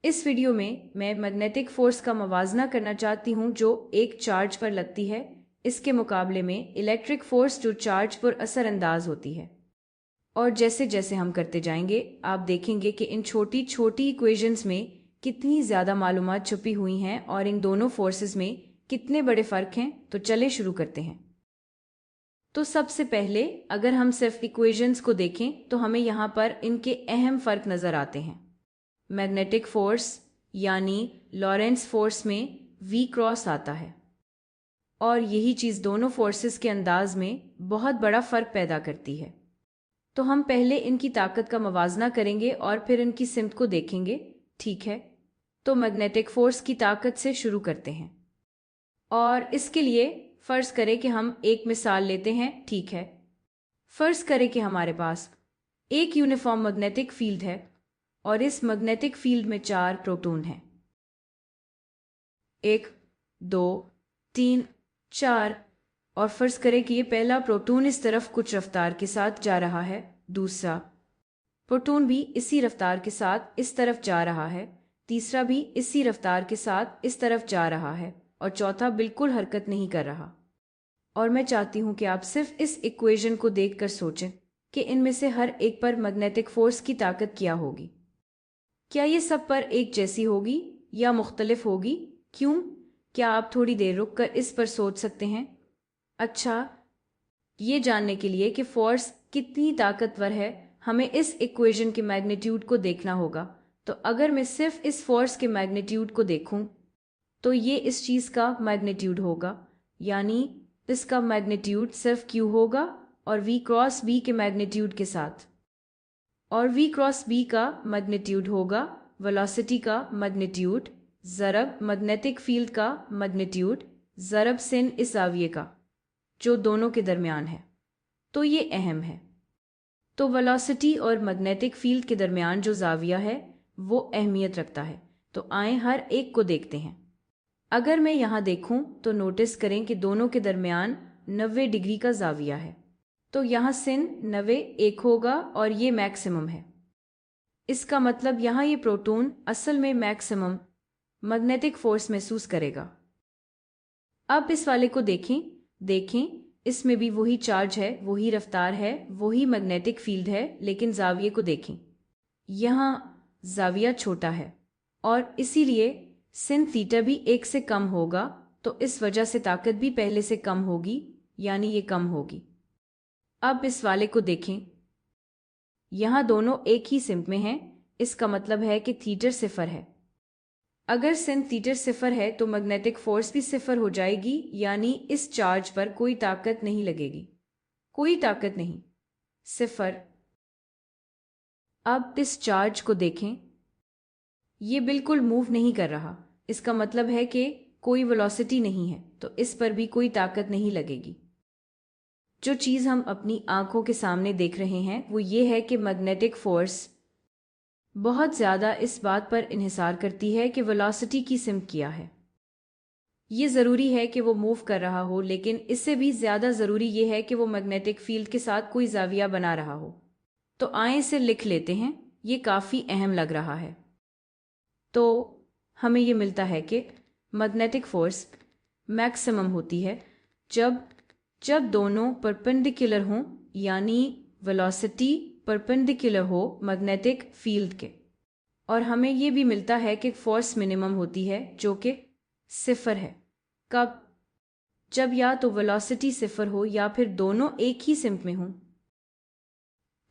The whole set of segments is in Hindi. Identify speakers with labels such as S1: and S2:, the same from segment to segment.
S1: इस वीडियो में मैं मैग्नेटिक फोर्स का मवाजना करना चाहती हूँ जो एक चार्ज पर लगती है, इसके मुकाबले में इलेक्ट्रिक फोर्स जो चार्ज पर असरअंदाज होती है। और जैसे जैसे हम करते जाएंगे आप देखेंगे कि इन छोटी छोटी इक्वेशंस में कितनी ज़्यादा मालूमात छुपी हुई हैं और इन दोनों फोर्सेस में कितने बड़े फ़र्क हैं। तो चले शुरू करते हैं। तो सबसे पहले अगर हम सिर्फ इक्वेशंस को देखें तो हमें यहाँ पर इनके अहम फ़र्क नज़र आते हैं। मैग्नेटिक फोर्स यानी लॉरेंट्ज़ फोर्स में V क्रॉस आता है और यही चीज़ दोनों फोर्सेस के अंदाज में बहुत बड़ा फ़र्क पैदा करती है। तो हम पहले इनकी ताकत का मवाजना करेंगे और फिर इनकी सिमत को देखेंगे, ठीक है? तो मैग्नेटिक फोर्स की ताकत से शुरू करते हैं और इसके लिए फ़र्ज़ करें कि हम एक मिसाल लेते हैं, ठीक है? फ़र्ज़ करें कि हमारे पास एक यूनिफॉर्म मैग्नेटिक फील्ड है और इस मैग्नेटिक फील्ड में 4 प्रोटॉन हैं। 1, 2, 3, 4 और फ़र्ज़ करें कि ये पहला प्रोटॉन इस तरफ कुछ रफ्तार के साथ जा रहा है, दूसरा प्रोटॉन भी इसी रफ्तार के साथ इस तरफ जा रहा है, तीसरा भी इसी रफ्तार के साथ इस तरफ जा रहा है और चौथा बिल्कुल हरकत नहीं कर रहा। और मैं चाहती हूँ कि आप सिर्फ इस इक्वेशन को देखकर सोचें कि इनमें से हर एक पर मैग्नेटिक फोर्स की ताकत क्या होगी। क्या ये सब पर एक जैसी होगी या मुख्तलिफ होगी? क्यों? क्या आप थोड़ी देर रुक कर इस पर सोच सकते हैं? अच्छा, ये जानने के लिए कि फोर्स कितनी ताकतवर है हमें इस इक्वेशन के मैग्नीट्यूड को देखना होगा। तो अगर मैं सिर्फ इस फोर्स के मैग्नीट्यूड को देखूं तो ये इस चीज़ का मैग्नीट्यूड होगा, यानी इसका मैग्नीट्यूड सिर्फ Q होगा और V क्रॉस B के मैग्नीट्यूड के साथ, और V क्रॉस B का मैग्नीट्यूड होगा वेलोसिटी का मैग्नीट्यूड ज़रब मैग्नेटिक फील्ड का मैग्नीट्यूड ज़रब सिन इस ज़ाविये का जो दोनों के दरमियान है। तो ये अहम है। तो वेलोसिटी और मैग्नेटिक फील्ड के दरमियान जो ज़ाविया है वो अहमियत रखता है। तो आए हर एक को देखते हैं। अगर मैं यहाँ देखूं तो नोटिस करें कि दोनों के दरमियान 90 डिग्री का ज़ाविया है। तो यहाँ सिन 90 एक होगा और ये मैक्सिमम है। इसका मतलब यहाँ ये प्रोटॉन असल में मैक्सिमम मैग्नेटिक फोर्स महसूस करेगा। अब इस वाले को देखें इसमें भी वही चार्ज है, वही रफ्तार है, वही मैग्नेटिक फील्ड है, लेकिन ज़ाविये को देखें, यहाँ ज़ाविया छोटा है और इसीलिए सिन थीटा भी 1 से कम होगा। तो इस वजह से ताकत भी पहले से कम होगी, यानी ये कम होगी। अब इस वाले को देखें, यहाँ दोनों एक ही सिमत में हैं, इसका मतलब है कि थीटा सिफर है। अगर सिन थीटा सिफर है तो मैग्नेटिक फोर्स भी सिफर हो जाएगी, यानी इस चार्ज पर कोई ताकत नहीं लगेगी, कोई ताकत नहीं, सिफर। अब इस चार्ज को देखें, ये बिल्कुल मूव नहीं कर रहा, इसका मतलब है कि कोई वेलोसिटी नहीं है, तो इस पर भी कोई ताकत नहीं लगेगी। जो चीज़ हम अपनी आंखों के सामने देख रहे हैं वो ये है कि मैग्नेटिक फोर्स बहुत ज़्यादा इस बात पर इन्हिसार करती है कि वेलोसिटी की सिमत क्या है। ये ज़रूरी है कि वो मूव कर रहा हो, लेकिन इससे भी ज़्यादा ज़रूरी ये है कि वो मैग्नेटिक फील्ड के साथ कोई ज़ाविया बना रहा हो। तो आए इसे लिख लेते हैं, ये काफ़ी अहम लग रहा है। तो हमें ये मिलता है कि मैग्नेटिक फोर्स मैक्सिमम होती है जब दोनों परपेंडिकुलर हों, यानी वेलोसिटी परपेंडिकुलर हो मैग्नेटिक फील्ड के। और हमें ये भी मिलता है कि फोर्स मिनिमम होती है जो कि सिफर है। कब? जब या तो वेलोसिटी सिफर हो या फिर दोनों एक ही सिमत में हों।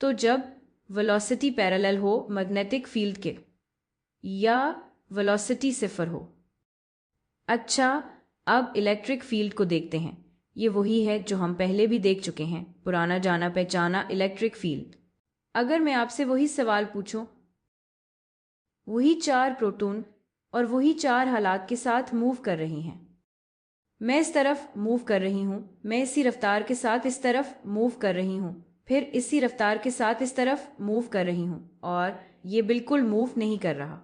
S1: तो जब वेलोसिटी पैरेलल हो मैग्नेटिक फील्ड के या वेलोसिटी सिफर हो। अच्छा, अब इलेक्ट्रिक फील्ड को देखते हैं। ये वही है जो हम पहले भी देख चुके हैं, पुराना जाना पहचाना इलेक्ट्रिक फील्ड। अगर मैं आपसे वही सवाल पूछूं, वही 4 प्रोटॉन और वही 4 हालात के साथ मूव कर रही हैं, मैं इस तरफ मूव कर रही हूँ, मैं इसी रफ्तार के साथ इस तरफ मूव कर रही हूँ, फिर इसी रफ्तार के साथ इस तरफ मूव कर रही हूँ और ये बिल्कुल मूव नहीं कर रहा।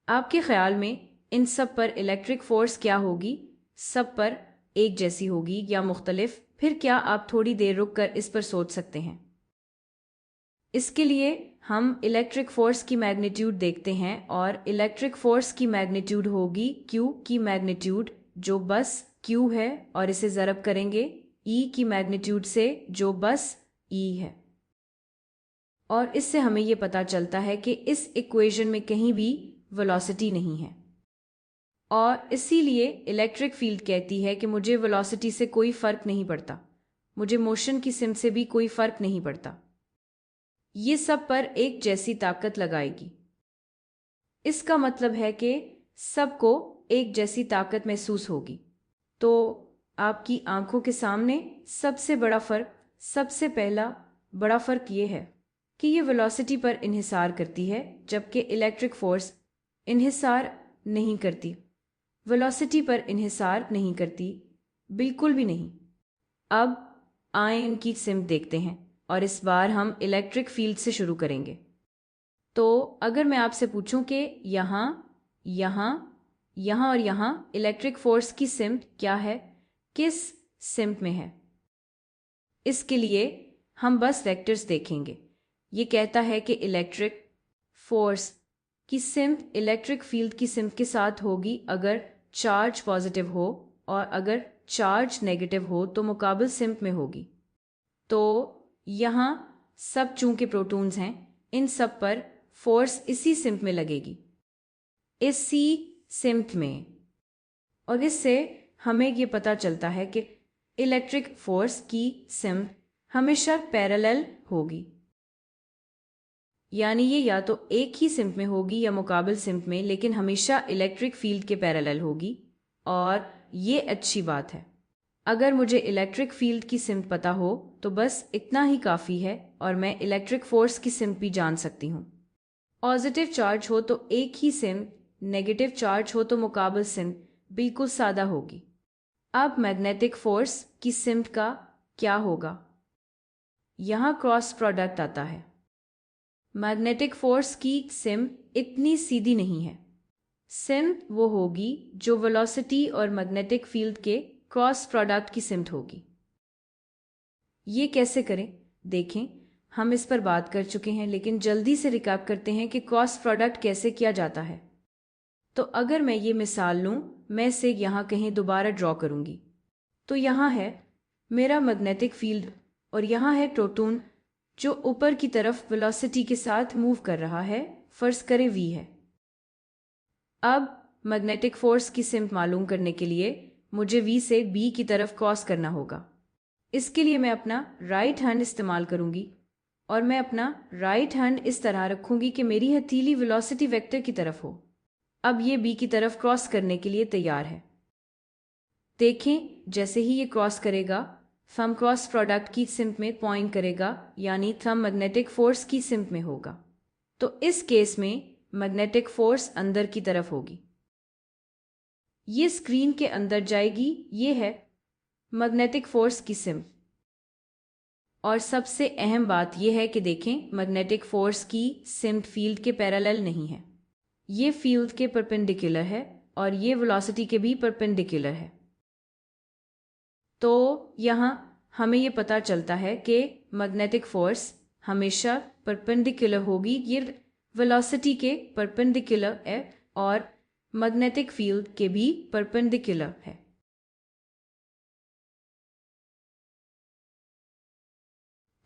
S1: आपके ख्याल में इन सब पर इलेक्ट्रिक फोर्स क्या होगी? सब पर एक जैसी होगी या मुख्तलिफ? फिर क्या आप थोड़ी देर रुक कर इस पर सोच सकते हैं? इसके लिए हम इलेक्ट्रिक फोर्स की मैग्नीट्यूड देखते हैं और इलेक्ट्रिक फोर्स की मैग्नीट्यूड होगी Q की मैग्नीट्यूड जो बस Q है और इसे ज़रब करेंगे E की मैग्नीट्यूड से जो बस E है। और इससे हमें ये पता चलता है कि इस इक्वेशन में कहीं भी वेलोसिटी नहीं है और इसीलिए इलेक्ट्रिक फील्ड कहती है कि मुझे वेलोसिटी से कोई फ़र्क नहीं पड़ता, मुझे मोशन की सिम से भी कोई फ़र्क नहीं पड़ता, ये सब पर एक जैसी ताकत लगाएगी। इसका मतलब है कि सबको एक जैसी ताकत महसूस होगी। तो आपकी आंखों के सामने सबसे बड़ा फ़र्क, सबसे पहला बड़ा फ़र्क ये है कि ये वेलोसिटी पर इन्हिसार करती है जबकि इलेक्ट्रिक फोर्स इन्हिसार नहीं करती, वेलोसिटी पर इन्हिसार नहीं करती, बिल्कुल भी नहीं। अब आइए इनकी सिम देखते हैं और इस बार हम इलेक्ट्रिक फील्ड से शुरू करेंगे। तो अगर मैं आपसे पूछूं कि यहाँ यहाँ यहाँ और यहाँ इलेक्ट्रिक फोर्स की सिम क्या है, किस सिम में है, इसके लिए हम बस वेक्टर्स देखेंगे। ये कहता है कि इलेक्ट्रिक फोर्स की सिम इलेक्ट्रिक फील्ड की सिम के साथ होगी अगर चार्ज पॉजिटिव हो और अगर चार्ज नेगेटिव हो तो मुकाबिल सिम में होगी। तो यहाँ सब चूंकि प्रोटॉन्स हैं, इन सब पर फोर्स इसी सिम में लगेगी, इसी सिम में। और इससे हमें ये पता चलता है कि इलेक्ट्रिक फोर्स की सिम हमेशा पैरेलल होगी, यानी ये या तो एक ही सिम में होगी या मुकाबिल सिम में, लेकिन हमेशा इलेक्ट्रिक फील्ड के पैरेलल होगी। और ये अच्छी बात है। अगर मुझे इलेक्ट्रिक फील्ड की सिम पता हो तो बस इतना ही काफ़ी है और मैं इलेक्ट्रिक फोर्स की सिम भी जान सकती हूँ। पॉजिटिव चार्ज हो तो एक ही सिम, नेगेटिव चार्ज हो तो मुकाबिल सिम बिल्कुल सादा होगी। अब मैग्नेटिक फोर्स की सिम का क्या होगा? यहाँ क्रॉस प्रोडक्ट आता है। मैग्नेटिक फोर्स की सिम इतनी सीधी नहीं है। सिम वो होगी जो वेलोसिटी और मैग्नेटिक फील्ड के क्रॉस प्रोडक्ट की सिम होगी। ये कैसे करें देखें, हम इस पर बात कर चुके हैं, लेकिन जल्दी से रिकैप करते हैं कि क्रॉस प्रोडक्ट कैसे किया जाता है। तो अगर मैं ये मिसाल लूँ, मैं इसे यहाँ कहीं दोबारा ड्रॉ करूँगी। तो यहाँ है मेरा मैग्नेटिक फील्ड और यहाँ है प्रोटॉन जो ऊपर की तरफ वेलोसिटी के साथ मूव कर रहा है, फर्ज करें v है। अब मैग्नेटिक फोर्स की सिम मालूम करने के लिए मुझे v से b की तरफ क्रॉस करना होगा। इसके लिए मैं अपना राइट हैंड इस्तेमाल करूंगी और मैं अपना राइट हैंड इस तरह रखूंगी कि मेरी हथेली वेलोसिटी वेक्टर की तरफ हो। अब ये b की तरफ क्रॉस करने के लिए तैयार है। देखें, जैसे ही ये क्रॉस करेगा, थंब क्रॉस प्रोडक्ट की सिम में पॉइंट करेगा, यानी थंब मैग्नेटिक फोर्स की सिम में होगा। तो इस केस में मैग्नेटिक फोर्स अंदर की तरफ होगी, ये स्क्रीन के अंदर जाएगी। ये है मैग्नेटिक फोर्स की सिम। और सबसे अहम बात यह है कि देखें, मैग्नेटिक फोर्स की सिम फील्ड के पैरेलल नहीं है, ये फील्ड के परपेंडिकुलर है और ये वेलोसिटी के भी परपेंडिकुलर है। तो यहाँ हमें ये पता चलता है कि मैग्नेटिक फोर्स हमेशा परपेंडिकुलर होगी, ये वेलोसिटी के परपेंडिकुलर है और मैग्नेटिक फील्ड के भी परपेंडिकुलर है।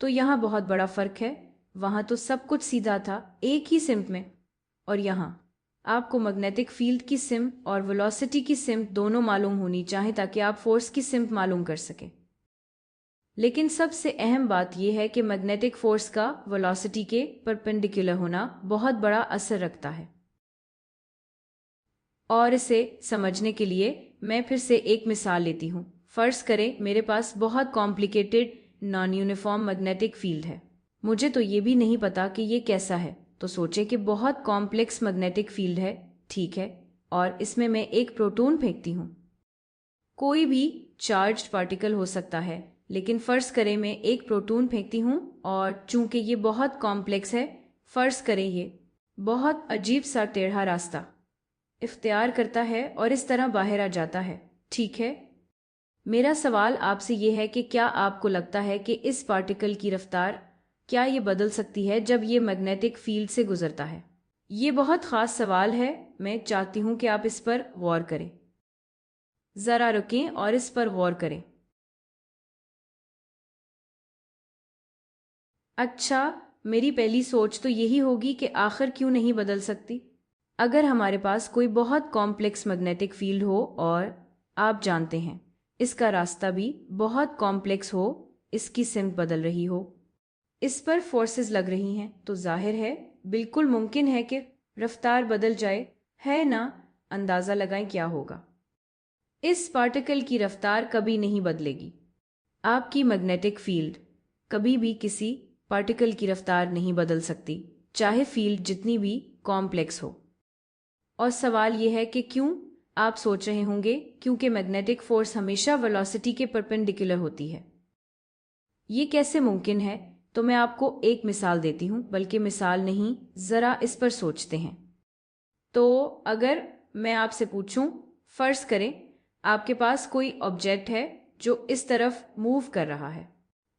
S1: तो यहाँ बहुत बड़ा फर्क है। वहाँ तो सब कुछ सीधा था एक ही सिम में, और यहाँ आपको मैग्नेटिक फील्ड की सिम और वेलोसिटी की सिम दोनों मालूम होनी चाहिए ताकि आप फोर्स की सिम मालूम कर सकें। लेकिन सबसे अहम बात यह है कि मैग्नेटिक फोर्स का वेलोसिटी के परपेंडिकुलर होना बहुत बड़ा असर रखता है। और इसे समझने के लिए मैं फिर से एक मिसाल लेती हूँ। फर्ज करें मेरे पास बहुत complicated non uniform magnetic field है। मुझे तो ये भी नहीं पता कि ये कैसा है, तो सोचे कि बहुत कॉम्प्लेक्स मैग्नेटिक फील्ड है, ठीक है, और इसमें मैं एक प्रोटॉन फेंकती हूँ। कोई भी चार्ज्ड पार्टिकल हो सकता है, लेकिन फ़र्ज़ करें मैं एक प्रोटॉन फेंकती हूँ और चूंकि ये बहुत कॉम्प्लेक्स है, फ़र्ज़ करें ये बहुत अजीब सा टेढ़ा रास्ता इख्तियार करता है और इस तरह बाहर आ जाता है, ठीक है। मेरा सवाल आपसे ये है कि क्या आपको लगता है कि इस पार्टिकल की रफ्तार क्या ये बदल सकती है जब ये मैग्नेटिक फील्ड से गुजरता है? ये बहुत खास सवाल है। मैं चाहती हूँ कि आप इस पर गौर करें। ज़रा रुकें और इस पर गौर करें। अच्छा, मेरी पहली सोच तो यही होगी कि आखिर क्यों नहीं बदल सकती? अगर हमारे पास कोई बहुत कॉम्प्लेक्स मैग्नेटिक फील्ड हो और आप जानते हैं इसका रास्ता भी बहुत कॉम्प्लेक्स हो, इसकी सिंक बदल रही हो, इस पर फोर्सेस लग रही हैं, तो जाहिर है बिल्कुल मुमकिन है कि रफ्तार बदल जाए, है ना? अंदाज़ा लगाएं क्या होगा। इस पार्टिकल की रफ्तार कभी नहीं बदलेगी। आपकी मैग्नेटिक फील्ड कभी भी किसी पार्टिकल की रफ्तार नहीं बदल सकती, चाहे फील्ड जितनी भी कॉम्प्लेक्स हो। और सवाल यह है कि क्यों? आप सोच रहे होंगे क्योंकि मैग्नेटिक फोर्स हमेशा वेलोसिटी के परपेंडिकुलर होती है। ये कैसे मुमकिन है? तो मैं आपको एक मिसाल देती हूँ, बल्कि मिसाल नहीं, ज़रा इस पर सोचते हैं। तो अगर मैं आपसे पूछूं, फर्ज करें आपके पास कोई ऑब्जेक्ट है जो इस तरफ मूव कर रहा है।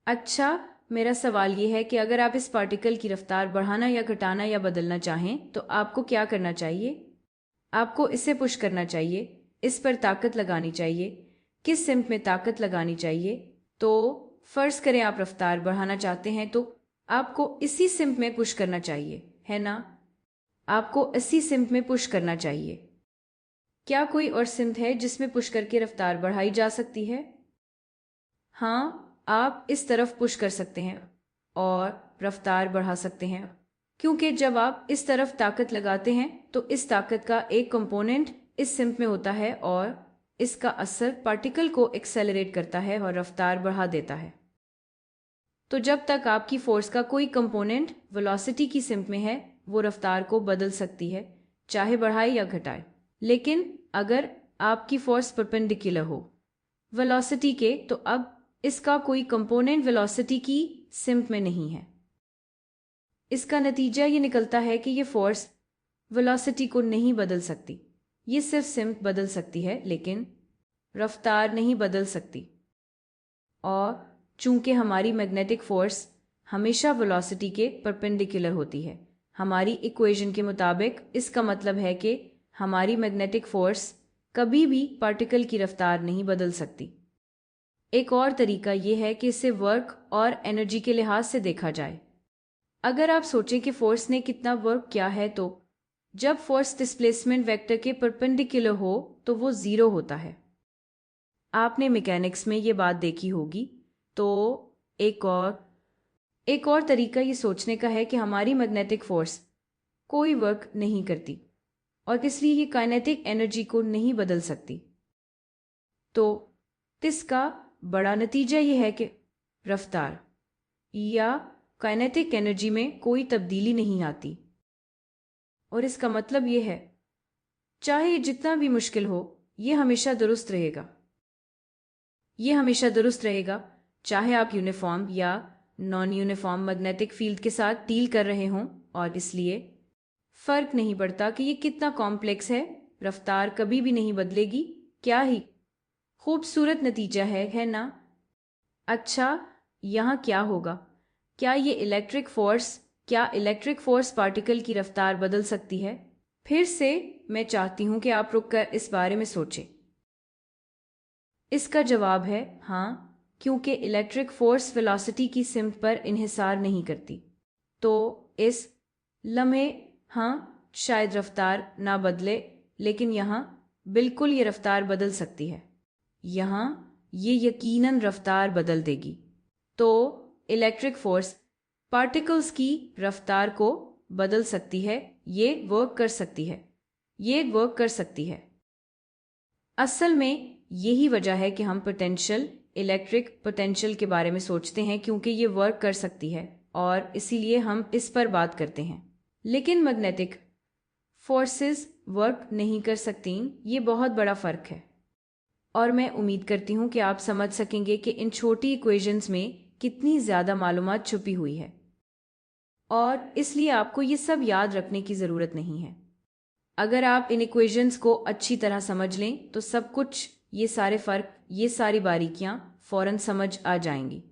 S1: अच्छा, मेरा सवाल ये है कि अगर आप इस पार्टिकल की रफ्तार बढ़ाना या घटाना या बदलना चाहें तो आपको क्या करना चाहिए? आपको इसे पुश करना चाहिए, इस पर ताकत लगानी चाहिए। किस सिम्त में ताकत लगानी चाहिए? तो फर्ज करें आप रफ्तार बढ़ाना चाहते हैं तो आपको इसी सिम्त में पुश करना चाहिए, है ना? आपको इसी सिम्त में पुश करना चाहिए। क्या कोई और सिम्त है जिसमें पुश करके रफ्तार बढ़ाई जा सकती है? हाँ, आप इस तरफ पुश कर सकते हैं और रफ्तार बढ़ा सकते हैं, क्योंकि जब आप इस तरफ ताकत लगाते हैं तो इस ताकत का एक कंपोनेंट इस सिम्प में होता है और इसका असर पार्टिकल को एक्सेलरेट करता है और रफ्तार बढ़ा देता है। तो जब तक आपकी फोर्स का कोई कंपोनेंट वेलोसिटी की सिम्प में है, वो रफ्तार को बदल सकती है, चाहे बढ़ाए या घटाए। लेकिन अगर आपकी फोर्स परपेंडिकुलर हो वेलोसिटी के, तो अब इसका कोई कंपोनेंट वेलोसिटी की सिम्प में नहीं है। इसका नतीजा ये निकलता है कि ये फोर्स वेलोसिटी को नहीं बदल सकती। ये सिर्फ सिम्प बदल सकती है, लेकिन रफ्तार नहीं बदल सकती। और चूंकि हमारी मैग्नेटिक फोर्स हमेशा वेलोसिटी के परपेंडिकुलर होती है, हमारी इक्वेशन के मुताबिक इसका मतलब है कि हमारी मैग्नेटिक फोर्स कभी भी पार्टिकल की रफ्तार नहीं बदल सकती। एक और तरीका यह है कि इसे वर्क और एनर्जी के लिहाज से देखा जाए। अगर आप सोचें कि फोर्स ने कितना वर्क किया है, तो जब फोर्स डिस्प्लेसमेंट वेक्टर के परपेंडिकुलर हो तो वो ज़ीरो होता है। आपने मैकेनिक्स में ये बात देखी होगी। तो एक और तरीका ये सोचने का है कि हमारी मैग्नेटिक फोर्स कोई वर्क नहीं करती और इसलिए ये काइनेटिक एनर्जी को नहीं बदल सकती। तो इसका बड़ा नतीजा ये है कि रफ्तार या काइनेटिक एनर्जी में कोई तब्दीली नहीं आती। और इसका मतलब ये है, चाहे ये जितना भी मुश्किल हो, ये हमेशा दुरुस्त रहेगा। ये हमेशा दुरुस्त रहेगा, चाहे आप यूनिफॉर्म या नॉन यूनिफॉर्म मैग्नेटिक फील्ड के साथ डील कर रहे हों। और इसलिए फर्क नहीं पड़ता कि ये कितना कॉम्प्लेक्स है, रफ्तार कभी भी नहीं बदलेगी। क्या ही खूबसूरत नतीजा है ना? अच्छा, यहाँ क्या होगा? क्या इलेक्ट्रिक फोर्स पार्टिकल की रफ्तार बदल सकती है? फिर से मैं चाहती हूँ कि आप रुककर इस बारे में सोचें। इसका जवाब है हाँ, क्योंकि इलेक्ट्रिक फोर्स वेलोसिटी की सिम्प पर इन्हिसार नहीं करती। तो इस लम्हे हाँ, शायद रफ्तार ना बदले, लेकिन यहाँ बिल्कुल ये रफ्तार बदल सकती है। यहाँ ये यकीनन रफ्तार बदल देगी। तो इलेक्ट्रिक फोर्स पार्टिकल्स की रफ्तार को बदल सकती है, ये वर्क कर सकती है, ये वर्क कर सकती है। असल में यही वजह है कि हम इलेक्ट्रिक पोटेंशियल के बारे में सोचते हैं, क्योंकि ये वर्क कर सकती है और इसीलिए हम इस पर बात करते हैं। लेकिन मैग्नेटिक फोर्सेस वर्क नहीं कर सकती, ये बहुत बड़ा फ़र्क है। और मैं उम्मीद करती हूँ कि आप समझ सकेंगे कि इन छोटी इक्वेशंस में कितनी ज़्यादा मालूमात छुपी हुई है, और इसलिए आपको ये सब याद रखने की ज़रूरत नहीं है। अगर आप इन इक्वेशंस को अच्छी तरह समझ लें तो सब कुछ, ये सारे फ़र्क, ये सारी बारीकियाँ फ़ौरन समझ आ जाएंगी।